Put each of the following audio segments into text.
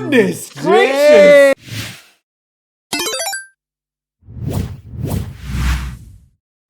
Goodness gracious!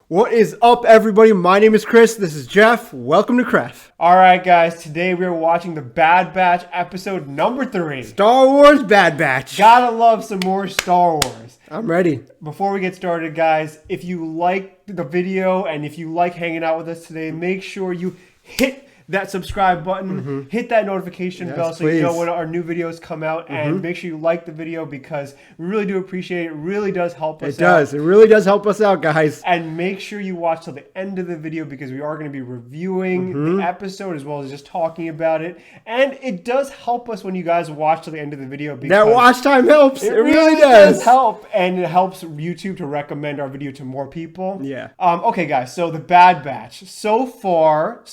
What is up, everybody? My name is Chris. This is Jeff. Welcome to Cref. Alright guys, today we are watching the Bad Batch episode number 3. Star Wars Bad Batch. Gotta love some more Star Wars. I'm ready. Before we get started, guys, if you like the video and if you like hanging out with us today, make sure you hit that subscribe button, hit that notification bell so you know when our new videos come out, and make sure you like the video because we really do appreciate it. It really does help us out. It does. It really does help us out, guys. And make sure you watch till the end of the video because we are going to be reviewing the episode as well as just talking about it. And it does help us when you guys watch till the end of the video because That watch time helps. It really does help, and it helps YouTube to recommend our video to more people. Yeah. Okay, guys. So the Bad Batch. So far,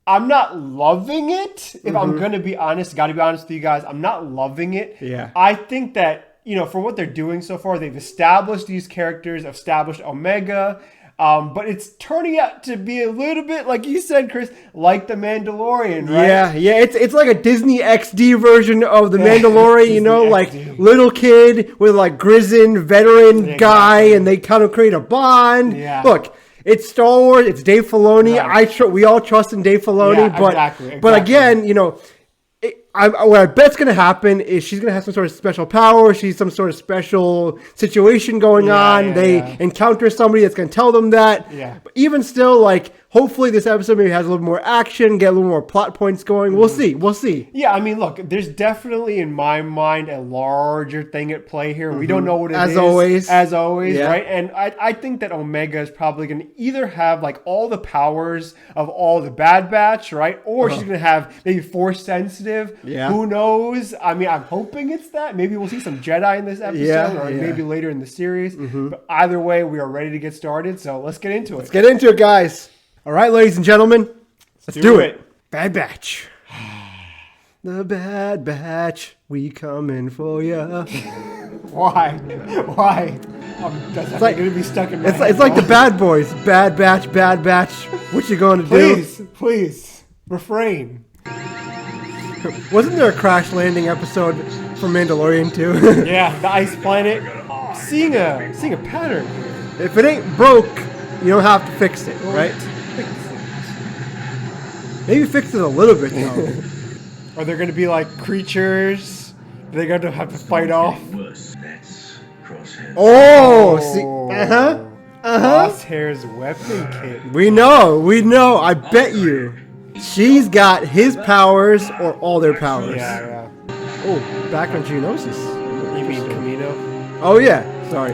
I'm not loving it. If I'm gonna be honest, gotta be honest with you guys, I'm not loving it. Yeah. I think that, for what they're doing so far, they've established these characters, established Omega. But it's turning out to be a little bit, like you said, Chris, like The Mandalorian, right? Yeah. It's like a Disney XD version of The Mandalorian, like XD. little kid with like grizzled veteran guy, and they kind of create a bond. Yeah. Look, it's Star Wars. It's Dave Filoni. Right. We all trust in Dave Filoni, Yeah, but exactly. But again, what I bet's going to happen is she's going to have some sort of special power. She's some sort of special situation going on. They encounter somebody that's going to tell them that. Yeah. But even still, hopefully this episode maybe has a little more action, get a little more plot points going. We'll see. Yeah, I mean, look, there's definitely, in my mind, a larger thing at play here. We don't know what it is. As always, yeah. Right? And I think that Omega is probably going to either have, all the powers of all the Bad Batch, right? Or she's going to have maybe Force sensitive. Yeah. Who knows? I mean, I'm hoping it's that. Maybe we'll see some Jedi in this episode or maybe later in the series. But either way, we are ready to get started. So let's get into it. Let's get into it, guys. All right, ladies and gentlemen, let's do it. Bad Batch. The Bad Batch, we coming for ya. Why? That's going to be stuck in my head. It's like the Bad Boys. Bad Batch, Bad Batch. What you going to do? Please, refrain. Wasn't there a crash landing episode from Mandalorian too? Yeah, the ice planet. Seeing a pattern. If it ain't broke, you don't have to fix it, right? Maybe fix it a little bit though. Are there going to be creatures they're going to have to fight off? Oh, see, Crosshair's weapon kit. We know. I bet you, she's got his powers or all their powers. Yeah. Oh, back on Geonosis. You mean Camino? Oh yeah. Sorry,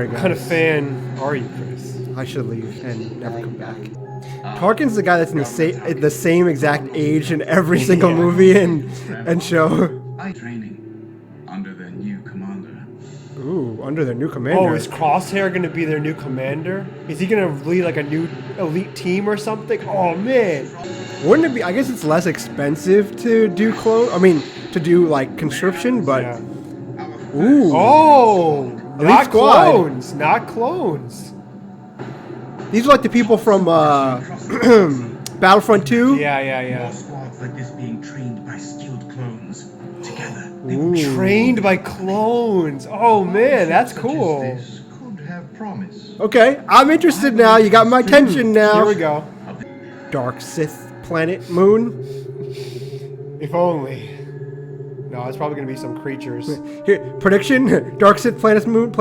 guys. What kind of fan are you, Chris? I should leave and never come back. Tarkin's the guy that's in the same exact age in every single movie and show. Training under their new commander. Ooh, under their new commander. Oh, is Crosshair going to be their new commander? Is he going to lead a new elite team or something? Oh man! Wouldn't it be? I guess it's less expensive to do to do conscription, but Yeah. ooh, Oh, Elite not squad. clones, not clones. these are like the people from Battlefront 2. Yeah. Squads like this being trained by skilled clones. Together, Ooh. Trained by clones. Oh man, that's cool. this could have promise. Okay, I'm interested now. You got my attention now. Here we go. Dark Sith planet moon. If only. No, it's probably gonna be some creatures. Here, prediction: Dark Sith planet moon.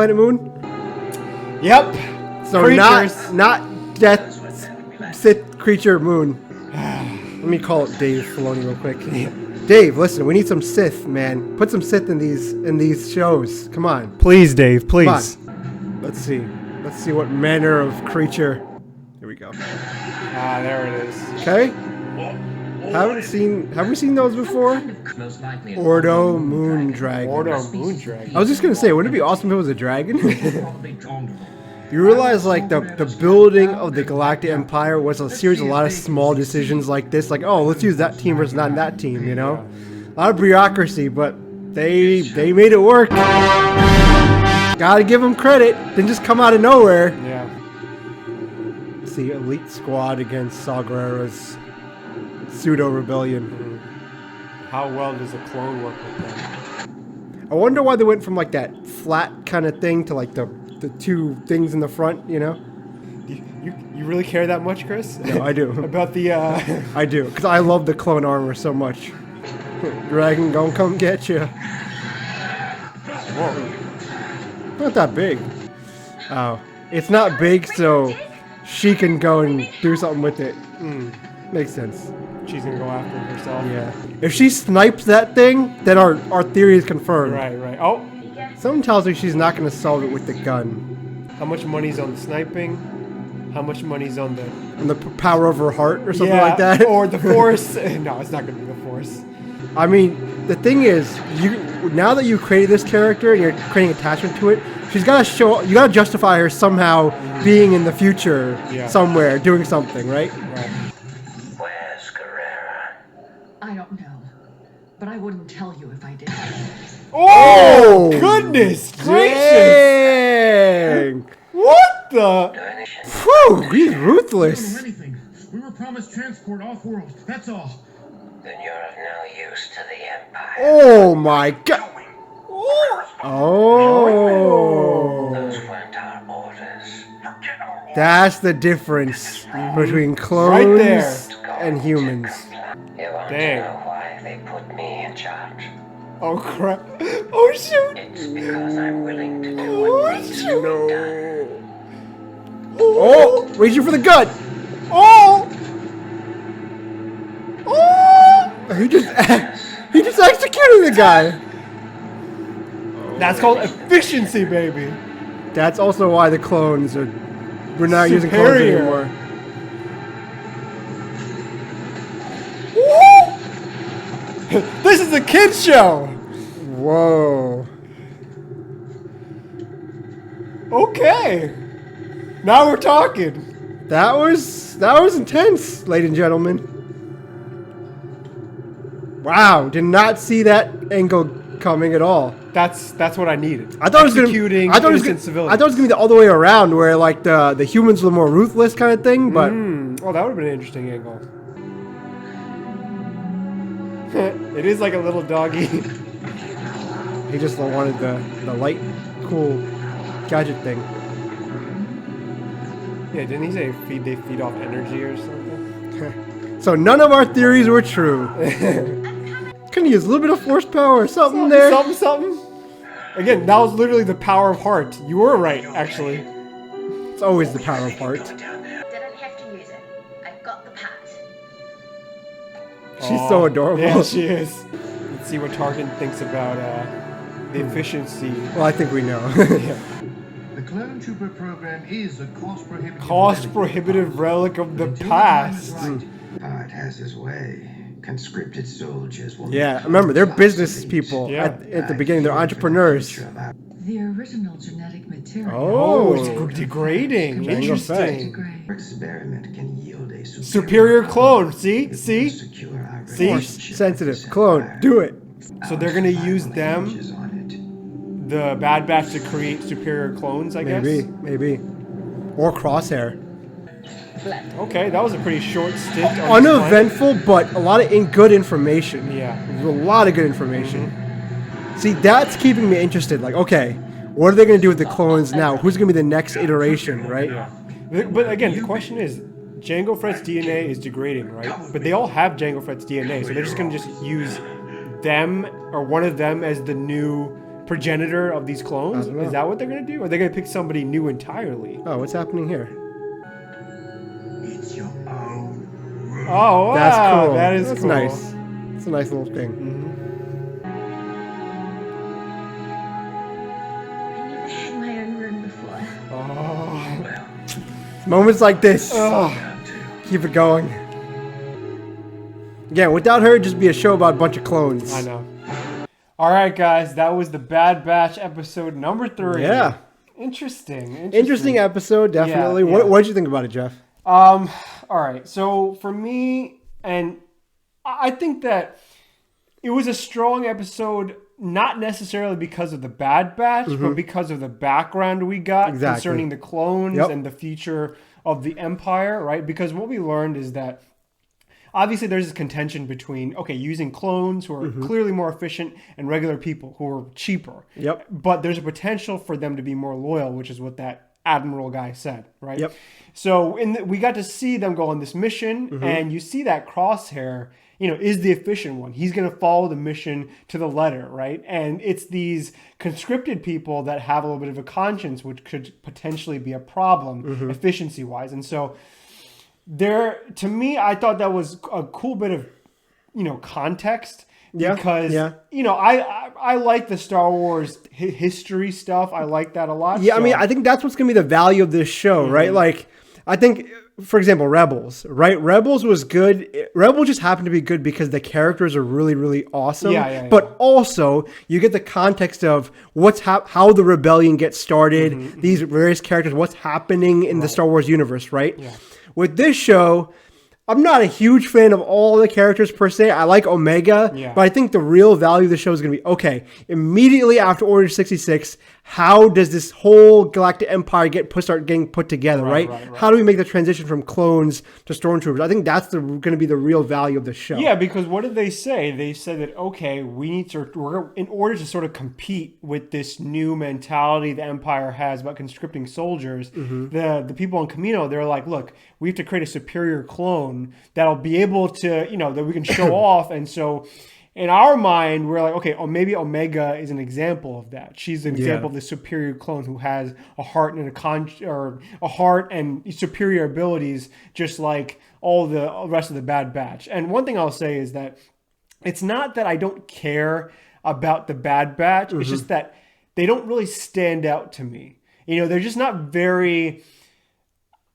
Yep. So Creatures. not Death Sith creature moon. Let me call it Dave Filoni real quick. Dave, listen, we need some Sith, man. Put some Sith in these shows. Come on. Please, Dave. Come on. Let's see what manner of creature. Here we go. Ah, there it is. Okay. Have we seen those before? Ordo Moondragon. Ordo Moondragon. I was just gonna say, wouldn't it be awesome if it was a dragon? You realize the building of the Galactic Empire was a series of a lot of small decisions like this, let's use that team versus not that team, A lot of bureaucracy, but they made it work. Gotta give them credit. Didn't just come out of nowhere. Yeah. Let's see, Elite Squad against Saw Gerrera's pseudo rebellion. How well does a clone work with them? I wonder why they went from like that flat kind of thing to like the two things in the front, you know? You really care that much, Chris? No, I do. About the I do, because I love the clone armor so much. Dragon gonna come get you. Whoa. Not that big. Oh, it's not big, so she can go and do something with it. Makes sense. She's gonna go after it herself. Yeah. If she snipes that thing, then our theory is confirmed. Right. Oh, Something tells me she's not gonna solve it with the gun. how much money's on the sniping? How much money's on the And the power of her heart or something like that. or the Force? No, it's not gonna be the Force. I mean, the thing is, now that you created this character and you're creating attachment to it, she's gotta show. You gotta justify her somehow being in the future somewhere doing something, right? Right. Where's Carrera? I don't know, but I wouldn't tell you if I did. Oh, goodness gracious! Dang! What the? Whew, he's Do ruthless. anything. We were promised transport off-world. That's all. Then you're of no use to the Empire. Oh my god! Oh! Those weren't our orders. That's the difference between Right clones there. and humans. You want Dang. to know why they put me in charge? Oh crap! Oh shoot! It's because I'm willing to do what needs to be done. Oh! Reaching for the gut! Oh! Oh! He just executed the guy! That's called efficiency, baby. That's also why the clones are. We're not using clones Superior. anymore. Woo! This is a kids show. Whoa. Okay. Now we're talking. That was intense, ladies and gentlemen. Wow, did not see that angle coming at all. That's what I needed. I thought it was gonna. Executing I thought it was innocent gonna. civilians. I thought it was gonna be the other way around, where like the humans were more ruthless kind of thing. But Oh, that would have been an interesting angle. It is like a little doggy. he just wanted the light, cool gadget thing. Yeah, didn't he say they feed off energy or something? So none of our theories were true. Couldn't use a little bit of force power or something there. Something. Again, that was literally the power of heart. You were right, actually. It's always the power of heart. Didn't have to use it. I've got the part. She's so adorable. Yeah, she is. Let's see what Tarkin thinks about the efficiency. Well, I think we know. Yeah. The clone trooper program is a cost-prohibitive. Cost-prohibitive relic of the past. It has his way. Conscripted soldiers will. Yeah, remember, they're business people Yeah. at the beginning. They're entrepreneurs. The original genetic material. Oh, it's Oh. degrading. Jango Interesting. Degrade. Experiment can yield a Superior clone. See? See? secure our See? relationship Sensitive. with this Clone. empire. Do it. So they're gonna use Family them, hinges on it. the Bad Batch, to create superior clones, I guess? Maybe. Or Crosshair. Okay, that was a pretty short stint. On this planet. Uneventful, but a lot of good information. Yeah. A lot of good information. See, that's keeping me interested. Like, okay, what are they going to do with the clones now? Who's going to be the next iteration, right? Yeah. But again, the question is, Jango Fett's DNA is degrading, right? But they all have Jango Fett's DNA, so they're just going to just use them or one of them as the new progenitor of these clones? I don't know. Is that what they're going to do? Or are they going to pick somebody new entirely? Oh, what's happening here? It's your own. Oh, wow. That's cool. That is That's cool. nice. It's a nice little thing. I never had my own room before. Oh. Moments like this. Oh. Keep it going. Yeah, without her, it'd just be a show about a bunch of clones. I know. All right, guys. That was the Bad Batch episode number 3. Yeah. Interesting. Interesting episode, definitely. Yeah. What did you think about it, Jeff? All right. So for me, and I think that it was a strong episode, not necessarily because of the Bad Batch, but because of the background we got Exactly. concerning the clones Yep. and the future of the Empire, right? Because what we learned is that obviously there's this contention between, okay, using clones who are clearly more efficient and regular people who are cheaper. Yep. But there's a potential for them to be more loyal, which is what that Admiral guy said, right? Yep. So we got to see them go on this mission, and you see that Crosshair, is the efficient one. He's going to follow the mission to the letter, right? And it's these conscripted people that have a little bit of a conscience, which could potentially be a problem efficiency-wise. And so to me, I thought that was a cool bit of, context. Because, I like the Star Wars history stuff. I like that a lot. Yeah, so. I mean, I think that's what's going to be the value of this show, right? Like, I think, for example, Rebels, right? Rebels was good. Rebels just happened to be good because the characters are really, really awesome. But also, you get the context of how the rebellion gets started, these various characters, what's happening in the Star Wars universe, right? Yeah. With this show, I'm not a huge fan of all the characters per se. I like Omega, but I think the real value of the show is going to be, okay, immediately after Order 66, how does this whole Galactic Empire start getting put together, right? How do we make the transition from clones to stormtroopers? I think that's going to be the real value of the show. Yeah, because what did they say? They said that, okay, in order to sort of compete with this new mentality the Empire has about conscripting soldiers, the people on Kamino, they're like, look, we have to create a superior clone that'll be able to, that we can show off. And so in our mind, we're like, okay, maybe Omega is an example of that. She's an example of the superior clone who has a heart and a heart and superior abilities, just like all the rest of the Bad Batch. And one thing I'll say is that it's not that I don't care about the Bad Batch. It's just that they don't really stand out to me. They're just not very.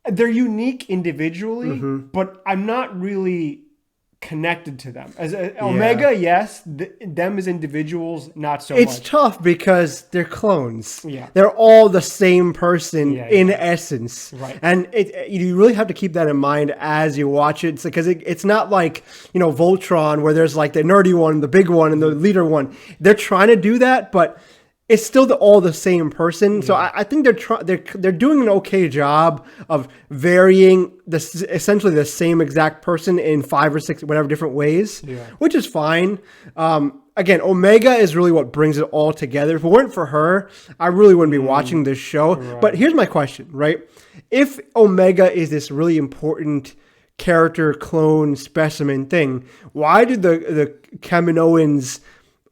They're unique individually, but I'm not really connected to them. As Omega, yes, them as individuals, not so much. It's tough because they're clones. Yeah. They're all the same person in essence. Right. And you really have to keep that in mind as you watch it. Because it's not like, Voltron where there's like the nerdy one, the big one, and the leader one. They're trying to do that, but it's still all the same person. So I think they're doing an okay job of varying essentially the same exact person in 5 or 6 whatever different ways, which is fine. Again, Omega is really what brings it all together. If it weren't for her, I really wouldn't be watching this show. But here's my question, right? If Omega is this really important character clone specimen thing, why did the Kaminoans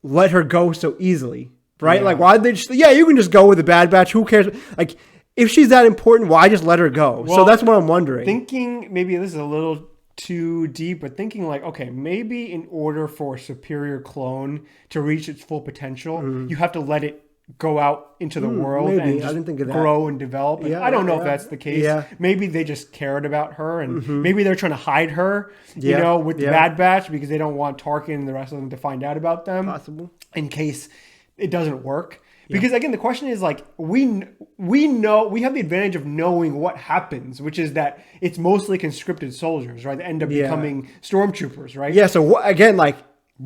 let her go so easily? Right? Like, why did they just, you can just go with the Bad Batch. Who cares? Like, if she's that important, why just let her go? Well, so that's what I'm wondering. Thinking, maybe this is a little too deep, but thinking like, okay, maybe in order for a superior clone to reach its full potential, you have to let it go out into the world and just grow and develop. And I don't know if that's the case. Yeah. Maybe they just cared about her, and maybe they're trying to hide her, with the Bad Batch because they don't want Tarkin and the rest of them to find out about them. Possible. In case it doesn't work. Because again, the question is like, we know, we have the advantage of knowing what happens, which is that it's mostly conscripted soldiers, right? That end up becoming stormtroopers, right? Yeah. So again, like,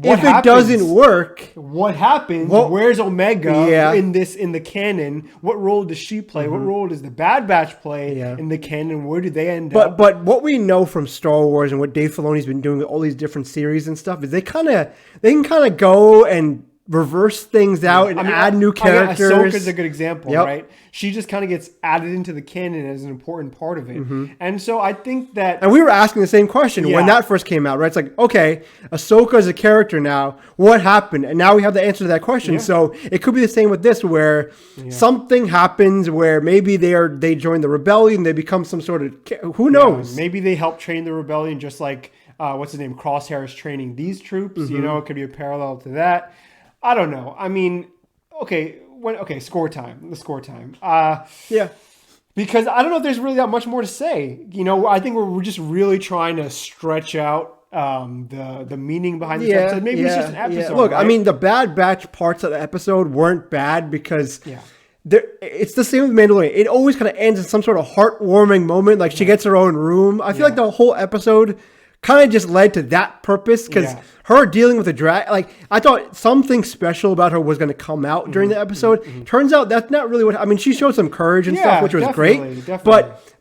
if it doesn't work, what happens? Where's Omega in the canon? What role does she play? What role does the Bad Batch play in the canon? Where do they end up? But what we know from Star Wars and what Dave Filoni's been doing with all these different series and stuff is they can kind of go and reverse things out and add new characters. Ahsoka's a good example, right? She just kind of gets added into the canon as an important part of it. And so I think that... And we were asking the same question when that first came out, right? It's like, okay, Ahsoka is a character now. What happened? And now we have the answer to that question. So it could be the same with this, where something happens where maybe they join the rebellion, they become some sort of... Who knows? Maybe they help train the rebellion just like, what's his name? Crosshair is training these troops. It could be a parallel to that. I don't know. I mean, score time. The score time. Because I don't know if there's really that much more to say. I think we're just really trying to stretch out the meaning behind this episode. Maybe it's just an episode. Look, right? I mean, the Bad Batch parts of the episode weren't bad because it's the same with Mandalorian. It always kind of ends in some sort of heartwarming moment. Like she gets her own room. I feel like the whole episode kind of just led to that purpose because her dealing with the drag, like I thought something special about her was going to come out during the episode. Turns out that's not really what, I mean, she showed some courage and stuff, which was great,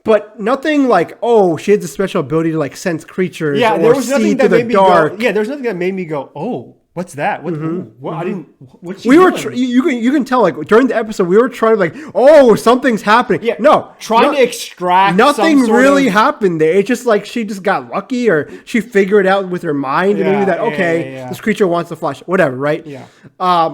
but nothing like, oh, she has a special ability to like sense creatures or there was see nothing through that made the me dark. go, there was nothing that made me go, oh, what's that? What? I didn't. What's she We were doing? you can tell like during the episode we were trying to like, oh, something's happening. Yeah, no, trying to extract nothing some sort really of- happened there. It's just like she just got lucky or she figured it out with her mind and maybe that this creature wants to flash, whatever, right? Yeah.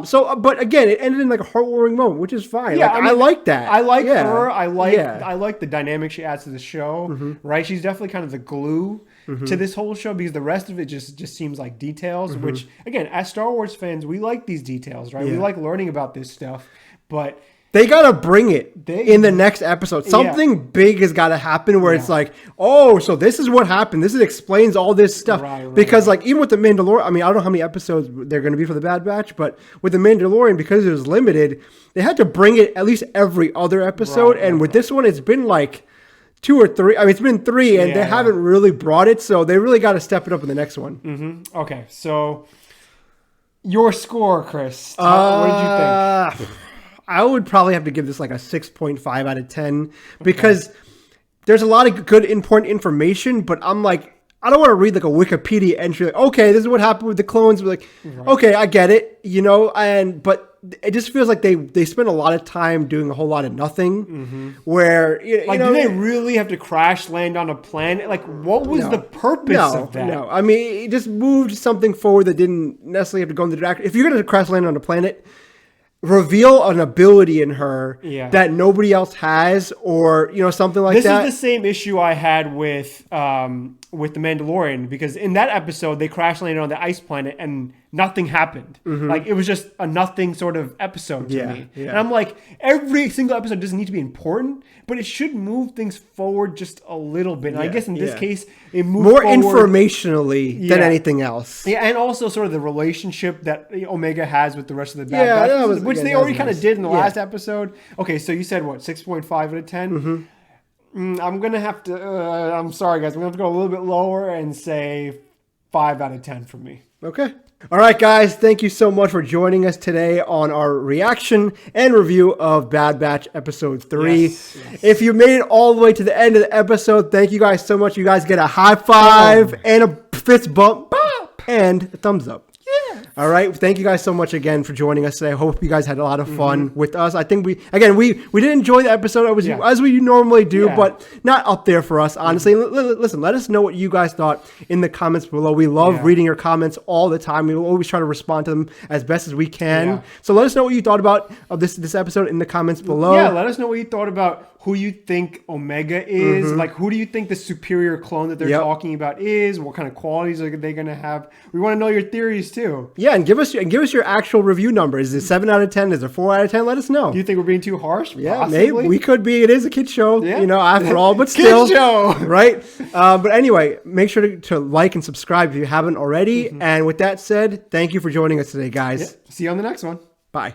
So but again, it ended in like a heartwarming moment, which is fine. Yeah, Like, I mean, like that. I like Yeah. her. I like Yeah. the dynamic she adds to the show. Right, she's definitely kind of the glue to this whole show because the rest of it just seems like details. Which again, as Star Wars fans, we like these details, right? We Yeah. like learning about this stuff, but They gotta bring it in the next episode. Something big has got to happen where it's like, oh, so this is what happened. This explains all this stuff. Right, because like even with the Mandalorian, I mean, I don't know how many episodes they're going to be for the Bad Batch, but with the Mandalorian, because it was limited, they had to bring it at least every other episode. And with this one, it's been like 2 or 3. I mean, it's been 3, and they haven't really brought it, so they really got to step it up in the next one. Okay, so your score, Chris. What did you think? I would probably have to give this like a 6.5 out of 10 because there's a lot of good important information, but I'm like, I don't want to read like a Wikipedia entry like, okay, this is what happened with the clones. We're like, okay, I get it, you know, but it just feels like they spend a lot of time doing a whole lot of nothing where, you Like, know, do they really have to crash land on a planet? Like, what was the purpose of that? No, I mean, it just moved something forward that didn't necessarily have to go in the direction. If you're going to crash land on a planet, reveal an ability in her that nobody else has, or you know, something like that. This is the same issue I had with the Mandalorian, because in that episode they crash landed on the ice planet and nothing happened. Like, it was just a nothing sort of episode to me. And I'm like, every single episode doesn't need to be important, but it should move things forward just a little bit. And I guess in this case, it moved more forward informationally than anything else. Yeah, and also sort of the relationship that Omega has with the rest of the Bad Batch, which they already kind of did in the last episode. Okay, so you said what, 6.5 out of 10? I'm gonna have to. I'm sorry, guys. I'm gonna have to go a little bit lower and say 5 out of 10 for me. Okay. All right, guys. Thank you so much for joining us today on our reaction and review of Bad Batch Episode 3. Yes. If you made it all the way to the end of the episode, thank you guys so much. You guys get a high five and a fist bump and a thumbs up. All right. Thank you guys so much again for joining us today. I hope you guys had a lot of fun with us. I think we did enjoy the episode as we normally do, but not up there for us, honestly. Listen, let us know what you guys thought in the comments below. We love reading your comments all the time. We will always try to respond to them as best as we can. So let us know what you thought about of this episode in the comments below. Yeah, let us know what you thought about who you think Omega is. Like, who do you think the superior clone that they're talking about is? What kind of qualities are they going to have? We want to know your theories too. Yeah, and give us your actual review number. Is it 7 out of 10? Is it 4 out of 10? Let us know. Do you think we're being too harsh? Yeah, Possibly? maybe we could be. It is a kid show, Yeah. you know, after all, but still. Kid show! Right? But anyway, make sure to like and subscribe if you haven't already. And with that said, thank you for joining us today, guys. See you on the next one. Bye.